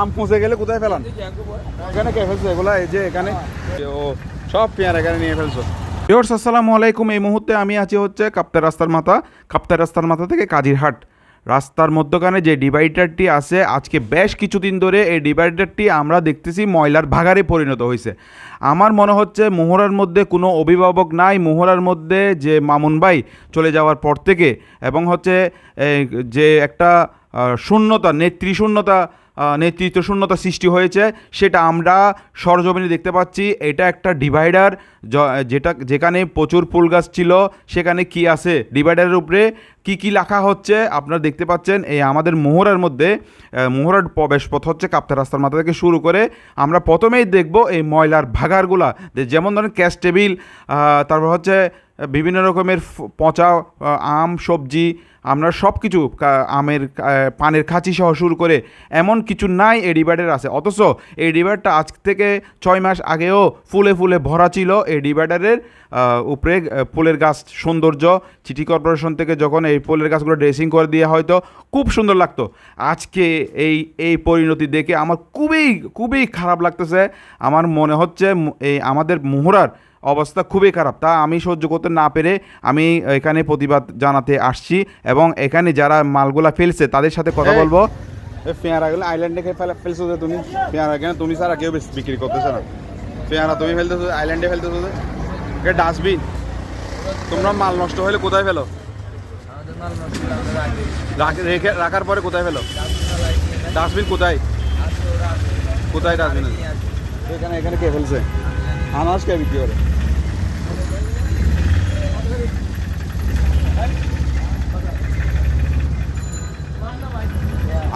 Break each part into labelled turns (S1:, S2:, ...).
S1: আম পৌঁছে গেলে কোথায় ফেলান? এখানে কে ফেলছে এগুলা? এই যে এখানে ও সব পেয়ার এখানে নিয়ে ফেলছো। ভিউয়ার্স আসসালামু আলাইকুম। এই মুহূর্তে আমি আছি হচ্ছে কাপ্তাই রাস্তার মাথা থেকে কাজিরহাট রাস্তার মধ্যখানে যে ডিভাইডারটি আছে, আজকে বেশ কিছুদিন ধরে এই ডিভাইডারটি আমরা দেখতেছি ময়লার ভাগারে পরিণত হয়েছে। আমার মনে হচ্ছে মোহরার মধ্যে কোনো অভিভাবক নাই। মোহরার মধ্যে যে মামুন ভাই চলে যাওয়ার পর থেকে এবং হচ্ছে যে একটা শূন্যতা, নেতৃত্ব শূন্যতা সৃষ্টি হয়েছে, সেটা আমরা সরজমিনে দেখতে পাচ্ছি। এটা একটা ডিভাইডার যেখানে প্রচুর ফুল গাছ ছিল, সেখানে কি আছে ডিভাইডারের উপরে কি লেখা হচ্ছে আপনারা দেখতে পাচ্ছেন। এই আমাদের মোহরার মধ্যে মোহরার প্রবেশ পথ হচ্ছে কাপ্তাই রাস্তার মাথা থেকে শুরু করে আমরা প্রথমেই দেখব এই ময়লার ভাগারগুলা, যেমন ধরেন ক্যাশ টেবিল, তারপর হচ্ছে বিভিন্ন রকমের পচা আম সবজি, আমরা সব কিছু আমের পানের খাঁচি সহ শুরু করে এমন কিছু নাই এই ডিভাইডার আছে। অথচ এই ডিভাইডারটা আজ থেকে 6 মাস আগেও ফুলে ফুলে ভরা ছিল। এই ডিভাইডারের উপরে ফুলের গাছ সৌন্দর্য, সিটি কর্পোরেশন থেকে যখন এই ফুলের গাছগুলো ড্রেসিং করে দিয়ে হয়তো খুব সুন্দর লাগতো। আজকে এই পরিণতি দেখে আমার খুবই খারাপ লাগতেছে। আমার মনে হচ্ছে এই আমাদের মোহরার অবস্থা খুবই খারাপ। তা আমি সহ্য করতে না পেরে আমি এখানে প্রতিবাদ জানাতে আসছি এবং এখানে যারা মালগুলা ফেলছে তাদের সাথে কথা বলবো। পেয়ারাগুলো আইল্যান্ডে ফেলছো যে তুমি, পেয়ারা কেন তুমি ছাড়া কেউ বিক্রি করতেছে না। পেয়ারা তুমি ফেলতেছো আইল্যান্ডে ফেলতেছো যে ডাস্টবিন। তোমরা মাল নষ্ট হলে কোথায় ফেলো? রাখার পরে কোথায় ফেলো? ডাস্টবিন কোথায় ডাস্টবিন? এখানে কে ফেলছে? আনারস কে বিক্রি করে?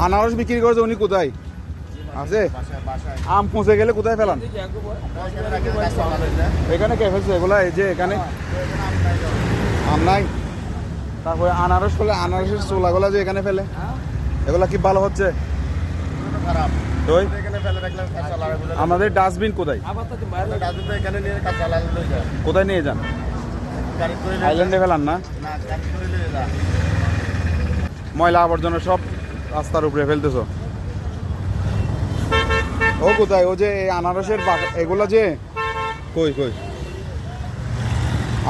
S1: আনারস বিক্রি করেছে উনি কোথায় আছে? আম পৌঁছে গেলে কোথায় ফেলান? এখানে কে ফেলছে এগুলা? এই যে এখানে আম নাই। তারপরে আনারস ফেলে, আনারসের চোলাগুলা যে এখানে ফেলে, এগুলা কি ভালো হচ্ছে? আমাদের ডাস্টবিন কোথায়? কোথায় নিয়ে যান? আইল্যান্ডে ফেলান না? ময়লা আবর্জনা সব রাস্তার উপরে ফেলতেছ। ও কোথায়? ও যে আনারসের এগুলা যে কই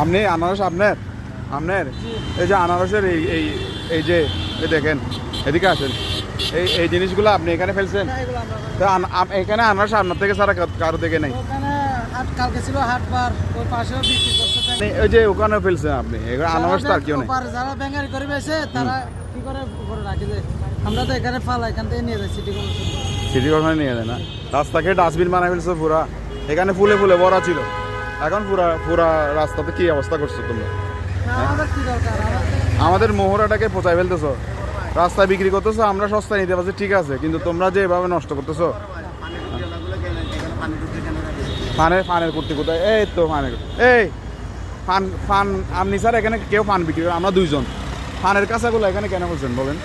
S1: আপনি আনারস আপনার এই যে আনারসের এই যে দেখেন, এদিকে আসেন, এই জিনিসগুলো আপনি এখানে ফেলছেন? এখানে আনারস আপনার থেকে ছাড়া কারো থেকে নেই? ওই যে ওখানে ফেলছেন আপনি আনারস, তার কেউ নেই?
S2: যারা ব্যাঙ্গারি করে বেছে তারা কি করে উপরে রাখে যে আমরা তো এখানে ফালা, এখান থেকে নিয়ে যাই সিটি কর্পোরেশনে
S1: নিয়ে যায় না। রাস্তাকে ডাস্টবিন বানাই ফেলছো পুরা। এখানে ফুলে ফুলে ভরা ছিল, এখন পুরা রাস্তাতে কি অবস্থা করছো তোমরা? আমাদের মোহরাটাকে পচাই ফেলতেছো, রাস্তায় বিক্রি করতেছো, আমরা সস্তায় নিতে পারছি ঠিক আছে, কিন্তু তোমরা যে এভাবে নষ্ট করতেছো। ফানের কুর্তি কোথায়? এই তো ফান আপনি স্যার এখানে কেউ ফান বিক্রি করে? আমরা দুইজন। ফানের কাঁচাগুলো এখানে কেন বলছেন বলেন?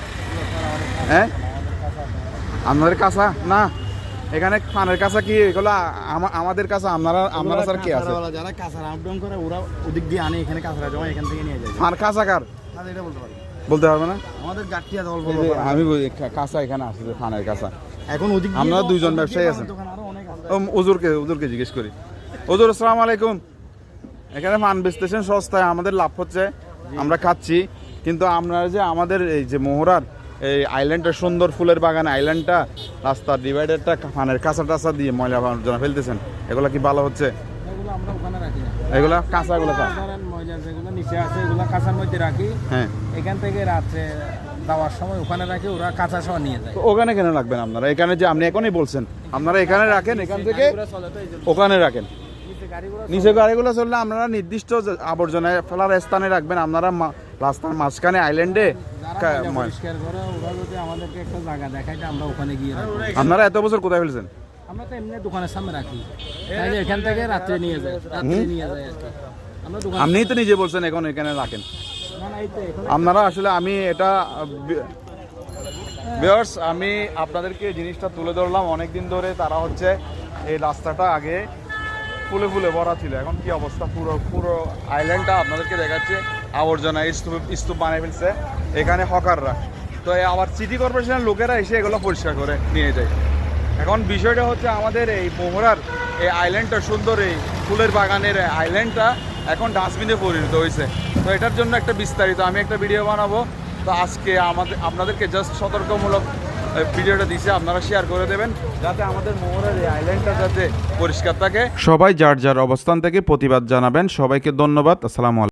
S1: হ্যাঁ আপনাদের কাঁচা না, এখানে ফানের কাঁচা কি এগুলো আমাদের কাঁচা? আপনারা স্যার কে আছে যারা কাঁচা আপ ডাউন করে ওরা ওদিক দিয়ে আনে, এখানে কাঁচা জমা এখান থেকে নিয়ে যায়। ফান কাঁচা কার এটা বলতে পারবে না? আমাদের গাঠিয়া দল বলবো আমি কাঁচা এখানে আসছে ফানের কাঁচা। এখন ওদিক আমরা দুইজন ব্যবসায়ী আছেন। ওজুরকে জিজ্ঞেস করি। ওজুর আসসালামু আলাইকুম। এখানে ফান বেচতেছেন সস্তায়, আমাদের লাভ হচ্ছে, আমরা খাচ্ছি, কিন্তু আপনারা যে আমাদের এই যে মোহরার এই আইল্যান্ডটা, সুন্দর ফুলের বাগান আইল্যান্ডটা, রাস্তার ডিভাইডারটা ফানের কাঁচা টাচা দিয়ে ময়লা আবর্জনা ফেলতেছেন, এগুলা কি ভালো হচ্ছে? এগুলা কাঁচাগুলো
S2: ময়লা যেগুলো নিচে আছে এগুলো কাঁচার মধ্যে রাখি। হ্যাঁ, এখান থেকে রাত্রে যাওয়ার সময় ওখানে রাখি, ওরা কাঁচা সহ নিয়ে যায়।
S1: ওখানে কেন রাখবেন আপনারা? এখানে যে আপনি এখনই বলছেন আপনারা এখানে রাখেন, এখান থেকে ওখানে রাখেন। নিচে গাড়িগুলো চললে আপনারা নির্দিষ্ট আবর্জনা ফেলার স্থানে রাখবেন। আপনারা রাস্তার মাঝখানে আইল্যান্ডে আপনারা এত বছর কোথায় ফেলছেন?
S2: আমরা তো এমনি দোকানের সামনে রাখি, এখান থেকে রাত্রে নিয়ে যায়
S1: আপনি তো নিজে বলছেন এখন এখানে রাখেন। আপনারা আসলে আমি এটা ভিউয়ার্স, আমি আপনাদেরকে জিনিসটা তুলে ধরলাম অনেকদিন ধরে। তারা হচ্ছে এই রাস্তাটা আগে ফুলে ফুলে ভরা ছিল, এখন কি অবস্থা? পুরো আইল্যান্ডটা আপনাদেরকে দেখাচ্ছে আবর্জনা স্তূপ বানিয়ে ফেলছে এখানে হকাররা। তো আবার সিটি কর্পোরেশনের লোকেরা এসে এগুলো পরিষ্কার করে নিয়ে যায়। এখন বিষয়টা হচ্ছে আমাদের এই মোহরার এই আইল্যান্ডটা সুন্দর, এই ফুলের বাগানের আইল্যান্ডটা এখন ডাস্টবিনে পরিণত হয়েছে। তো এটার জন্য একটা বিস্তারিত আমি একটা ভিডিও বানাবো। তো আজকে আপনাদেরকে জাস্ট সতর্কমূলক ভিডিওটা দিছে, আপনারা শেয়ার করে দেবেন যাতে আমাদের মোহরার এই আইল্যান্ডটা যাতে পরিষ্কার থাকে। সবাই যার যার অবস্থান থেকে প্রতিবাদ জানাবেন। সবাইকে ধন্যবাদ। আসসালামু আলাইকুম।